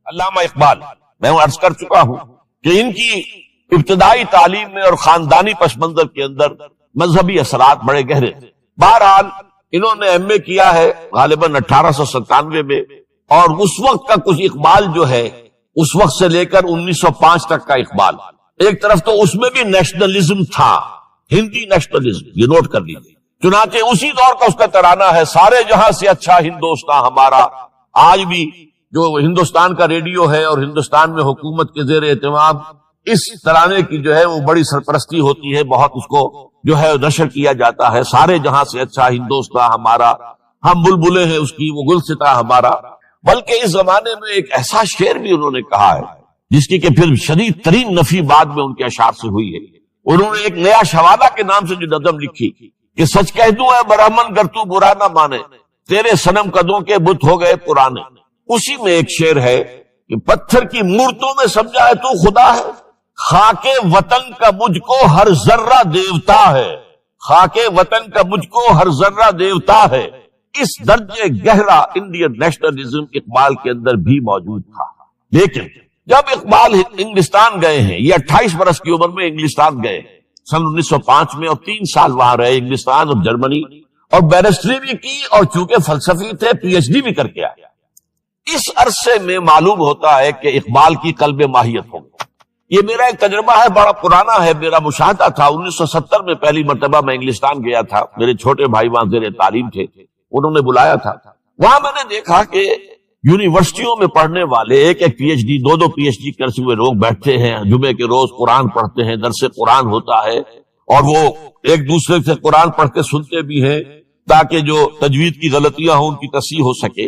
علامہ اقبال، میں عرض کر چکا ہوں کہ ان کی ابتدائی تعلیم میں اور خاندانی پس منظر کے اندر مذہبی اثرات بڑے گہرے تھے۔ بہرحال انہوں نے ایم اے کیا ہے غالباً 1897 میں، اور اس وقت کا کچھ اقبال جو ہے اس وقت سے لے کر 1905 تک کا اقبال، ایک طرف تو اس میں بھی نیشنلزم تھا، ہندی نیشنلزم، یہ نوٹ کر لیجیے۔ چنانچہ اسی دور کا اس کا ترانہ ہے، سارے جہاں سے اچھا ہندوستان ہمارا۔ آج بھی جو ہندوستان کا ریڈیو ہے اور ہندوستان میں حکومت کے زیر اہتمام اس ترانے کی جو ہے وہ بڑی سرپرستی ہوتی ہے، بہت اس کو جو ہے نشر کیا جاتا ہے، سارے جہاں سے اچھا ہندوستان ہمارا، ہم بلبلیں ہیں اس کی، وہ گلستاں ہمارا۔ بلکہ اس زمانے میں ایک ایسا شعر بھی انہوں نے کہا ہے جس کی کہ پھر شدید ترین نفی بعد میں ان کے اشعار سے ہوئی ہے۔ انہوں نے ایک نیا شوالہ کے نام سے جو نظم لکھی کہ سچ کہہ دوں اے برہمن گر تو برا نہ مانے، تیرے صنم قدوں کے بت ہو گئے پرانے۔ اسی میں ایک شعر ہے کہ پتھر کی مورتوں میں سمجھا ہے تو خدا ہے، خاک وطن کا مجھ کو ہر ذرہ دیوتا ہے، خاک وطن کا مجھ کو ہر ذرہ دیوتا ہے۔ اس درجے گہرا انڈین نیشنلزم اقبال کے اندر بھی موجود تھا۔ لیکن جب اقبال انگلستان گئے ہیں، یہ 28 برس کی عمر میں انگلستان گئے سن 1905 میں، اور 3 سال وہاں رہے انگلستان اور جرمنی، اور بیرسٹری بھی کی، اور چونکہ فلسفی تھے پی ایچ ڈی بھی کر کے آیا۔ اس عرصے میں معلوم ہوتا ہے کہ اقبال کی قلب ماہیت ہو گئی۔ یہ میرا ایک تجربہ ہے، بڑا پرانا ہے، میرا مشاہدہ تھا۔ 1970 میں پہلی مرتبہ میں انگلستان گیا تھا، میرے چھوٹے بھائی وہاں زیر تعلیم تھے، انہوں نے بلایا تھا۔ وہاں میں نے دیکھا کہ یونیورسٹیوں میں پڑھنے والے ایک P H D, 2 P H D کرتے ہوئے لوگ بیٹھتے ہیں، جمعے کے روز قرآن پڑھتے ہیں، درس قرآن ہوتا ہے، اور وہ ایک دوسرے سے قرآن پڑھ کے سنتے بھی ہیں تاکہ جو تجوید کی غلطیاں ہوں ان کی تصحیح ہو سکے۔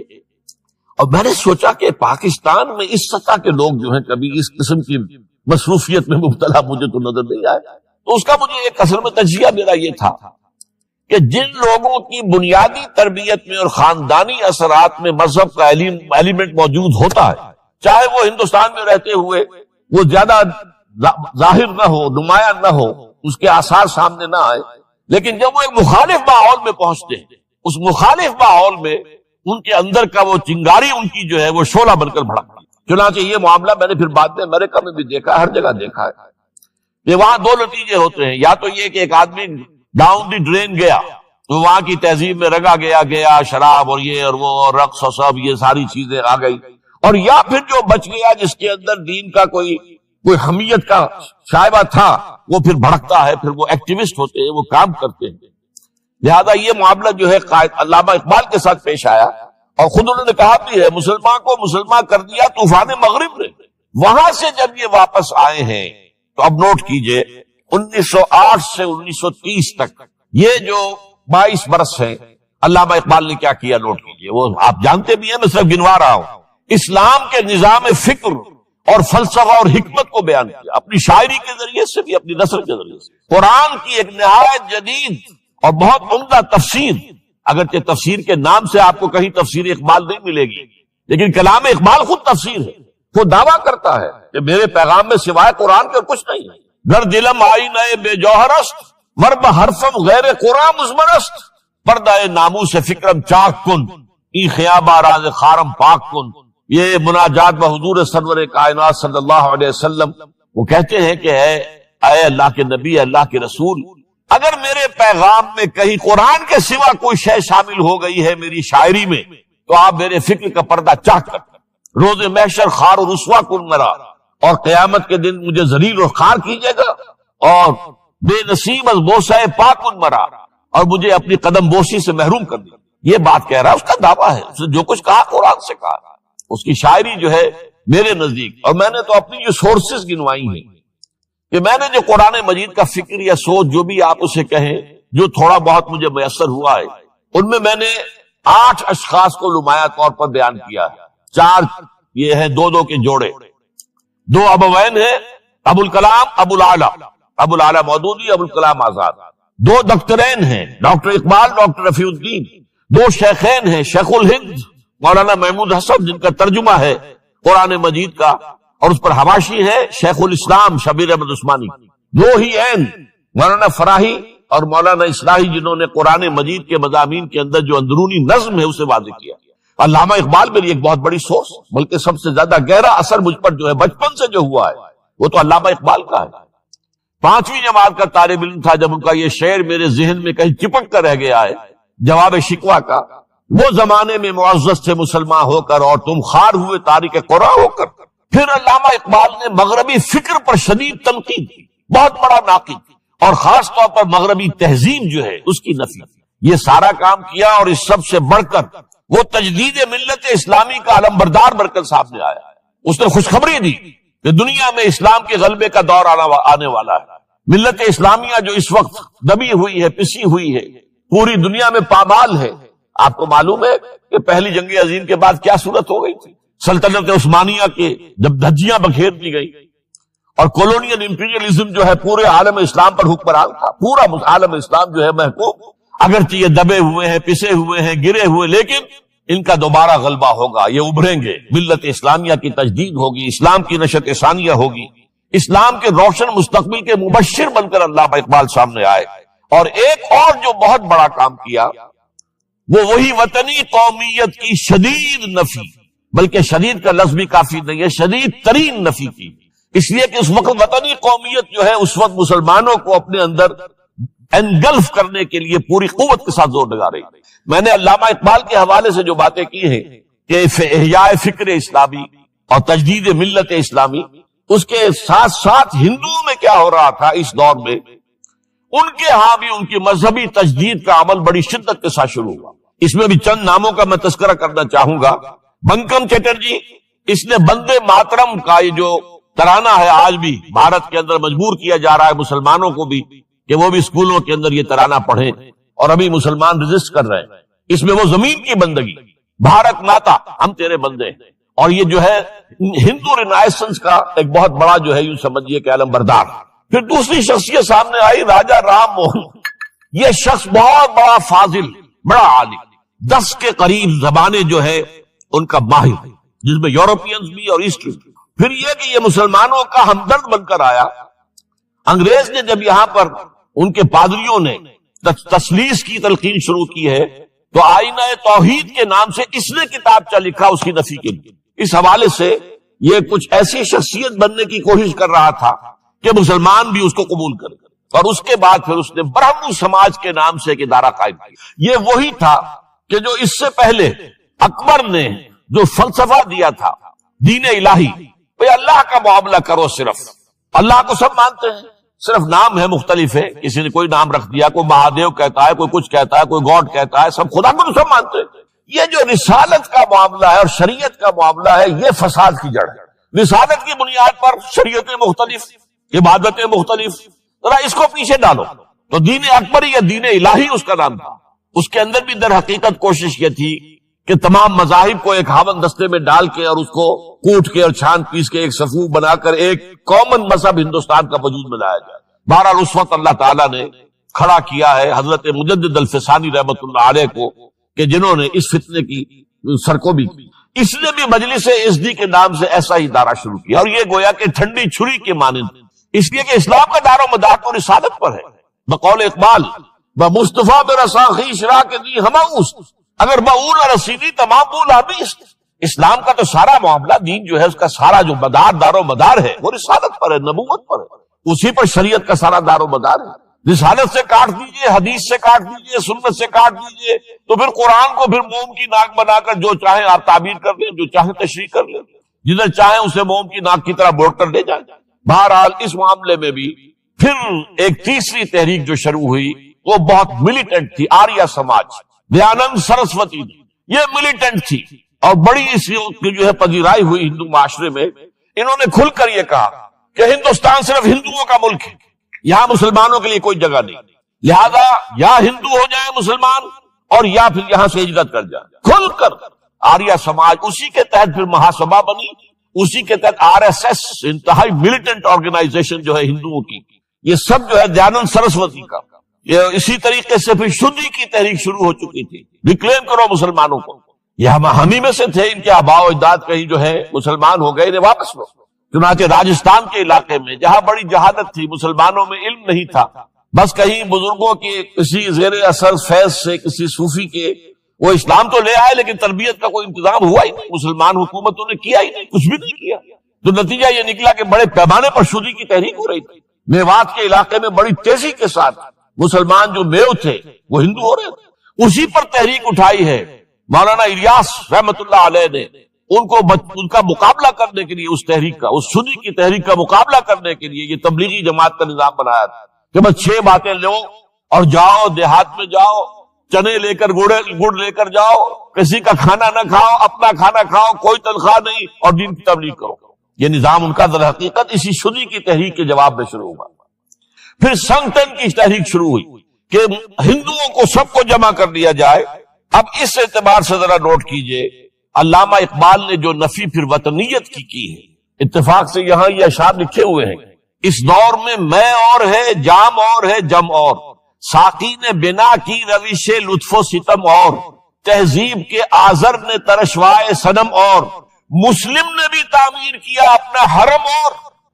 اور میں نے سوچا کہ پاکستان میں اس سطح کے لوگ جو ہیں کبھی اس قسم کی مصروفیت میں مبتلا مجھے تو نظر نہیں آئے۔ تو اس کا مجھے ایک اصل میں تجزیہ میرا یہ تھا کہ جن لوگوں کی بنیادی تربیت میں اور خاندانی اثرات میں مذہب کا ایلیمنٹ موجود ہوتا ہے، چاہے وہ ہندوستان میں رہتے ہوئے وہ زیادہ ظاہر نہ ہو، نمایاں نہ ہو، اس کے آثار سامنے نہ آئے، لیکن جب وہ ایک مخالف ماحول میں پہنچتے ہیں، اس مخالف ماحول میں ان کے اندر کا وہ چنگاری ان کی جو ہے وہ شعلہ بن کر بھڑکتی ہے۔ چنانچہ یہ معاملہ میں نے پھر بعد میں امریکہ میں بھی دیکھا، ہر جگہ دیکھا ہے کہ وہاں 2 نتیجے ہوتے ہیں، یا تو یہ کہ ایک آدمی ڈاؤن دی ڈرین گیا تو وہاں کی تہذیب میں رگا گیا شراب اور یہ اور وہ اور رقص اور سب یہ ساری چیزیں آ گئی، اور یا پھر جو بچ گیا جس کے اندر دین کا کوئی حمیت کا شائبہ تھا وہ پھر بھڑکتا ہے، پھر وہ ایکٹیوسٹ ہوتے ہیں، وہ کام کرتے ہیں۔ لہذا یہ معاملہ جو ہے علامہ اقبال کے ساتھ پیش آیا، اور خود انہوں نے کہا بھی ہے مسلمان کو مسلمان کر دیا طوفان مغرب نے۔ وہاں سے جب یہ واپس آئے ہیں تو اب نوٹ کیجئے 1908 سے 1930 تک یہ جو 22 برس ہیں، علامہ اقبال نے کیا کیا نوٹ کیجئے، وہ آپ جانتے بھی ہیں، میں صرف گنوا رہا ہوں۔ اسلام کے نظام فکر اور فلسفہ اور حکمت کو بیان کیا، اپنی شاعری کے ذریعے سے بھی، اپنی نثر کے ذریعے سے۔ قرآن کی ایک نہایت جدید اور بہت عمدہ تفسیر، اگرچہ تفسیر کے نام سے آپ کو کہیں تفسیر اقبال نہیں ملے گی، لیکن کلام اقبال خود تفسیر ہے۔ وہ دعویٰ کرتا ہے کہ میرے پیغام میں سوائے قرآن کے کچھ نہیں ہے۔ گر دلم آئی نئے بے جوہر است، ورب حرفم غیر قرآن مزمر است، پردہ ناموس سے فکرم چاک کن، ای خیابہ راز خارم پاک کن۔ یہ مناجات بحضور سرور کائنات صلی اللہ علیہ وسلم، وہ کہتے ہیں کہ اے اللہ کے نبی، اللہ کے رسول، اگر میرے پیغام میں کہیں قرآن کے سوا کوئی شے شامل ہو گئی ہے میری شاعری میں تو آپ میرے فکر کا پردہ چاک کر روز محشر خار و رسوا کن مرا، اور قیامت کے دن مجھے ذلیل اور خار کیجیے گا، اور بے نصیب از بوسہ پاک کن مرا، اور مجھے اپنی قدم بوسی سے محروم کر دیا۔ یہ بات کہہ رہا ہے، اس کا دعویٰ ہے، اس نے جو کچھ کہا قرآن سے کہا۔ اس کی شاعری جو ہے میرے نزدیک، اور میں نے تو اپنی جو سورسز گنوائی ہیں کہ میں نے جو قرآن مجید کا فکر یا سوچ جو بھی آپ اسے کہیں، جو تھوڑا بہت مجھے میسر ہوا ہے، ان میں نے 8 اشخاص کو نمایاں طور پر بیان کیا ہے۔ 4 یہ ہیں 2 کے جوڑے، 2 ابوین ہیں، ابو الکلام ابو العلا مودودی، ابو الکلام آزاد۔ 2 دکترین ہیں، ڈاکٹر اقبال، ڈاکٹر رفیع الدین۔ 2 شیخین ہیں، شیخ الہند مولانا محمود حسن، جن کا ترجمہ ہے قرآن مجید کا، اور اس پر حواشی ہے شیخ الاسلام شبیر احمد عثمانی۔ 2 ہی عین مولانا فراہی اور مولانا اصلاحی، جنہوں نے قرآن مجید کے مضامین کے اندر جو اندرونی نظم ہے اسے واضح کیا۔ علامہ اقبال میری ایک بہت بڑی سورس، بلکہ سب سے زیادہ گہرا اثر مجھ پر جو ہے بچپن سے جو ہوا ہے وہ تو علامہ اقبال کا ہے۔ 5ویں جماعت کا طالب علم تھا جب ان کا یہ شعر میرے ذہن میں کہیں چپک کر رہ گیا ہے، جواب شکوہ کا، وہ زمانے میں معزز تھے مسلمان ہو کر اور تم خار ہوئے تارک قرآن ہو کر۔ پھر علامہ اقبال نے مغربی فکر پر شدید تنقید کی، بہت بڑا ناقد، اور خاص طور پر مغربی تہذیب جو ہے اس کی نفی۔ یہ سارا کام کیا اور اس سب سے بڑھ کر وہ تجدید ملت اسلامی کا علمبردار مرکز سامنے آیا، اس نے خوشخبری دی کہ دنیا میں اسلام کے غلبے کا دور آنے والا ہے۔ ملت اسلامیہ جو اس وقت دبی ہوئی ہے، پسی ہوئی ہے، پوری دنیا میں پامال ہے۔ آپ کو معلوم ہے کہ پہلی جنگ عظیم کے بعد کیا صورت ہو گئی تھی؟ سلطنت عثمانیہ کے جب دھجیاں بکھیر دی گئی اور کولونیل امپیریلزم جو ہے پورے عالم اسلام پر حکمران تھا، پورا عالم اسلام جو ہے محکوم، اگرچہ یہ دبے ہوئے ہیں، پسے ہوئے ہیں، گرے ہوئے، لیکن ان کا دوبارہ غلبہ ہوگا، یہ ابھریں گے، ملت اسلامیہ کی تجدید ہوگی، اسلام کی نشت ثانیہ ہوگی، اسلام کے روشن مستقبل کے مبشر بن کر علامہ اقبال سامنے آئے۔ اور ایک اور جو بہت بڑا کام کیا وہ وہی وطنی قومیت کی شدید نفی، بلکہ شدید کا لفظ بھی کافی نہیں ہے، شدید ترین نفی کی، اس لیے کہ اس وقت وطنی قومیت جو ہے اس وقت مسلمانوں کو اپنے اندر انگلف کرنے کے لیے پوری قوت کے ساتھ زور لگا رہی۔ میں نے علامہ اقبال کے حوالے سے جو باتیں کی ہیں کہ احیاء فکر اسلامی اور تجدید ملت اسلامی، اس کے ساتھ ساتھ ہندوؤں میں کیا ہو رہا تھا اس دور میں، ان کے ہاں بھی ان کی مذہبی تجدید کا عمل بڑی شدت کے ساتھ شروع ہوا۔ اس میں بھی چند ناموں کا میں تذکرہ کرنا چاہوں گا۔ بنکم چٹرجی، اس نے بندے ماترم کا یہ جو ترانہ ہے آج بھی بھارت کے اندر مجبور کیا جا رہا ہے مسلمانوں کو بھی کہ وہ بھی اسکولوں کے اندر یہ ترانہ پڑھیں، اور ابھی مسلمان رجسٹ کر رہے ہیں۔ اس میں وہ زمین کی بندگی، بھارت ماتا ہم تیرے بندے، اور یہ جو ہے ہندو رینائسنس کا ایک بہت بڑا جو ہے یوں سمجھیے کہ علم بردار۔ پھر دوسری شخصیت سامنے آئی، راجا رام موہن۔ یہ شخص بہت بڑا فاضل، بڑا عالم، 10 کے قریب زبانیں جو ہے ان کا ماہر، جس میں یورپینز بھی اور ایسٹرن۔ پھر یہ کہ یہ مسلمانوں کا ہمدرد بن کر آیا۔ انگریز نے جب یہاں پر ان کے پادریوں نے تسلیس کی تلقین شروع کی ہے تو آئینہ توحید کے نام سے اس نے کتابچہ لکھا اس کی نفی کے لیے۔ اس حوالے سے یہ کچھ ایسی شخصیت بننے کی کوشش کر رہا تھا کہ مسلمان بھی اس کو قبول کریں، اور اس کے بعد پھر اس نے برہمو سماج کے نام سے ایک ادارہ قائم کیا۔ یہ وہی تھا کہ جو اس سے پہلے اکبر نے جو فلسفہ دیا تھا دین الہی، بھئی اللہ کا معاملہ کرو، صرف اللہ کو سب مانتے ہیں، صرف نام ہے مختلف ہے، کسی نے کوئی نام رکھ دیا، کوئی مہادیو کہتا ہے، کوئی کچھ کہتا ہے، کوئی گاڈ کہتا ہے، سب خدا کو تو سب مانتے ہیں۔ یہ جو رسالت کا معاملہ ہے اور شریعت کا معاملہ ہے، یہ فساد کی جڑ ہے۔ رسالت کی بنیاد پر شریعتیں مختلف، عبادتیں مختلف، ذرا اس کو پیچھے ڈالو۔ تو دین اکبری یا دین الہی اس کا نام تھا۔ اس کے اندر بھی در حقیقت کوشش یہ تھی کہ تمام مذاہب کو ایک ہاون دستے میں ڈال کے اور اس کو کوٹ کے اور چھان پیس کے ایک صفوف بنا کر ایک کامن مذہب ہندوستان کا وجود میں لایا جائے۔ بہرحال اس وقت اللہ تعالیٰ نے کھڑا کیا ہے حضرت مجدد الفسانی رحمۃ اللہ علیہ کو، کہ جنہوں نے اس فتنے کی سرکوبی کی۔ اس نے بھی مجلس ازدی کے نام سے ایسا ہی ادارہ شروع کیا، اور یہ گویا کہ ٹھنڈی چھری کے مانند، اس لیے کہ اسلام کا دار و مدار تو رسالت پر ہے۔ بقول اقبال بمصطفیٰ برساں خویش را کے دی ہماؤس، اگر بول رسیدی تمام بول حبیس۔ اسلام کا تو سارا معاملہ، دین جو ہے اس کا سارا جو مدار، دار و مدار ہے وہ رسالت پر ہے، نبوت پر ہے، اسی پر شریعت کا سارا دار و مدار ہے۔ رسالت سے کاٹ دیجئے، حدیث سے کاٹ دیجئے، سنت سے کاٹ دیجئے، تو پھر قرآن کو پھر موم کی ناک بنا کر جو چاہیں آپ تعبیر کر لیں، جو چاہیں تشریح کر لیں، جدھر چاہیں اسے موم کی ناک کی طرح بوٹ کر لے جائیں۔ بہرحال اس معاملے میں بھی پھر ایک تیسری تحریک جو شروع ہوئی وہ بہت ملیٹنٹ تھی، آریہ سماج، دیانند سرسوتی، یہ ملیٹنٹ تھی اور بڑی اس کی جو ہے پذیرائی ہوئی ہندو معاشرے میں۔ انہوں نے کھل کر یہ کہا کہ ہندوستان صرف ہندوؤں کا ملک ہے، یہاں مسلمانوں کے لیے کوئی جگہ نہیں، لہذا یا ہندو ہو جائیں مسلمان اور یا پھر یہاں سے ہجرت کر جائیں۔ کھل کر آریہ سماج، اسی کے تحت پھر مہاسبھا بنی، اسی کے تحت RSS، انتہائی ملیٹنٹ آرگنائزیشن جو ہے ہندوؤں کی، یہ سب جو ہے دیانند سرسوتی کا۔ یہ اسی طریقے سے پھر شدھی کی تحریک شروع ہو چکی تھی، ریکلیم کرو مسلمانوں کو، یہ ہم ہی میں سے تھے، ان کے آباء و اجداد کہیں جو ہے مسلمان ہو گئے، انہیں واپس لو۔ چنانچہ راجستھان کے علاقے میں جہاں بڑی جہالت تھی، مسلمانوں میں علم نہیں تھا، بس کہیں بزرگوں کے کسی زیر اثر فیض سے، کسی صوفی کے وہ اسلام تو لے آئے لیکن تربیت کا کوئی انتظام ہوا ہی نہیں، مسلمان حکومتوں نے کیا ہی نہیں، کچھ بھی نہیں کیا. تو نتیجہ یہ نکلا کہ بڑے پیمانے پر شدی کی تحریک ہو رہی تھی. میوات کے علاقے میں بڑی تیزی کے ساتھ مسلمان جو میو تھے وہ ہندو ہو رہے تھے. اسی پر تحریک اٹھائی ہے مولانا الیاس رحمت اللہ علیہ نے. ان کا مقابلہ کرنے کے لیے اس تحریک کا، اس سنی کی تحریک کا مقابلہ کرنے کے لیے یہ تبلیغی جماعت کا نظام بنایا تھا کہ بس 6 باتیں لو اور جاؤ دیہات میں جاؤ، چنے لے کر گڑ لے کر جاؤ، کسی کا کھانا نہ کھاؤ، اپنا کھانا کھاؤ، کوئی تنخواہ نہیں، اور دین کی تبلیغ کرو. یہ نظام ان کا در حقیقت اسی سنی کی تحریک کے جواب میں شروع ہوا. پھر سنگٹن کی تحریک شروع ہوئی کہ ہندوؤں کو سب کو جمع کر لیا جائے. اب اس اعتبار سے ذرا نوٹ کیجئے، علامہ اقبال نے جو نفی پھر وطنیت کی ہے، اتفاق سے یہاں یہ اشعار لکھے ہوئے ہیں: اس دور میں اور ہے، جام اور ہے، جم اور، ساقی نے بنا کی روش لطف و ستم اور، تہذیب کے آزر نے ترشوائے صنم اور، مسلم نے بھی تعمیر کیا اپنا حرم اور،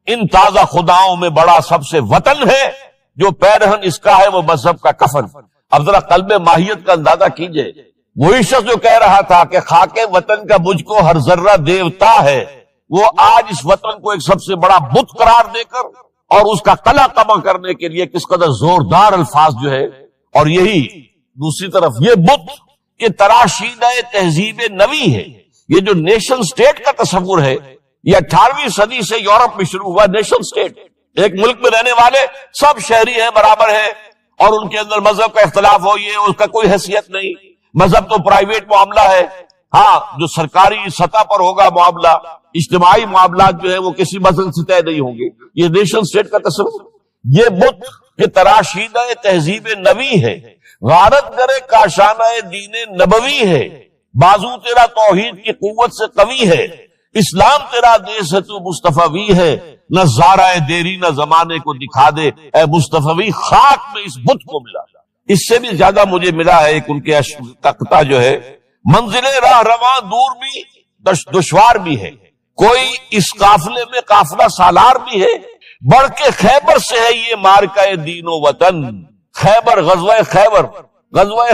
ان تازہ خداؤں میں بڑا سب سے وطن ہے، جو پیرہن اس کا ہے وہ مذہب کا کفن. اب ذرا قلب ماہیت کا اندازہ کیجئے. وہی شخص جو کہہ رہا تھا کہ خاک وطن کا مجھ کو ہر ذرہ دیوتا ہے، وہ آج اس وطن کو ایک سب سے بڑا بت قرار دے کر اور اس کا قلع قمع کرنے کے لیے کس قدر زوردار الفاظ جو ہے. اور یہی دوسری طرف یہ بت کہ تراشیدہ تہذیب نوی ہے. یہ جو نیشن سٹیٹ کا تصور ہے یہ 18ویں صدی سے یورپ میں شروع ہوا. نیشن سٹیٹ، ایک ملک میں رہنے والے سب شہری ہیں، برابر ہیں، اور ان کے اندر مذہب کا اختلاف ہو یہ اس کا کوئی حیثیت نہیں. مذہب تو پرائیویٹ معاملہ ہے، ہاں جو سرکاری سطح پر ہوگا معاملہ، اجتماعی معاملات جو ہے وہ کسی مذہب سے طے نہیں ہوں گے. یہ نیشن سٹیٹ کا تصور. یہ بت کہ تراشیدہ تہذیب نوی ہے، غارت گرے کاشانہ دین نبوی ہے، بازو تیرا توحید کی قوت سے قوی ہے، اسلام تیرا دیس ہے تو مصطفی ہے، نہ زارہ دیری نہ زمانے کو دکھا دے، اے مصطفی خاک میں اس بت کو ملا. اس سے بھی زیادہ مجھے ملا ہے ایک ان کے قطعہ جو ہے: منزل راہ رواں دور بھی دشوار بھی ہے، کوئی اس قافلے میں قافلہ سالار بھی ہے، بڑھ کے خیبر سے ہے یہ مارکہ دین و وطن. خیبر، غزوہ خیبر، غزوہ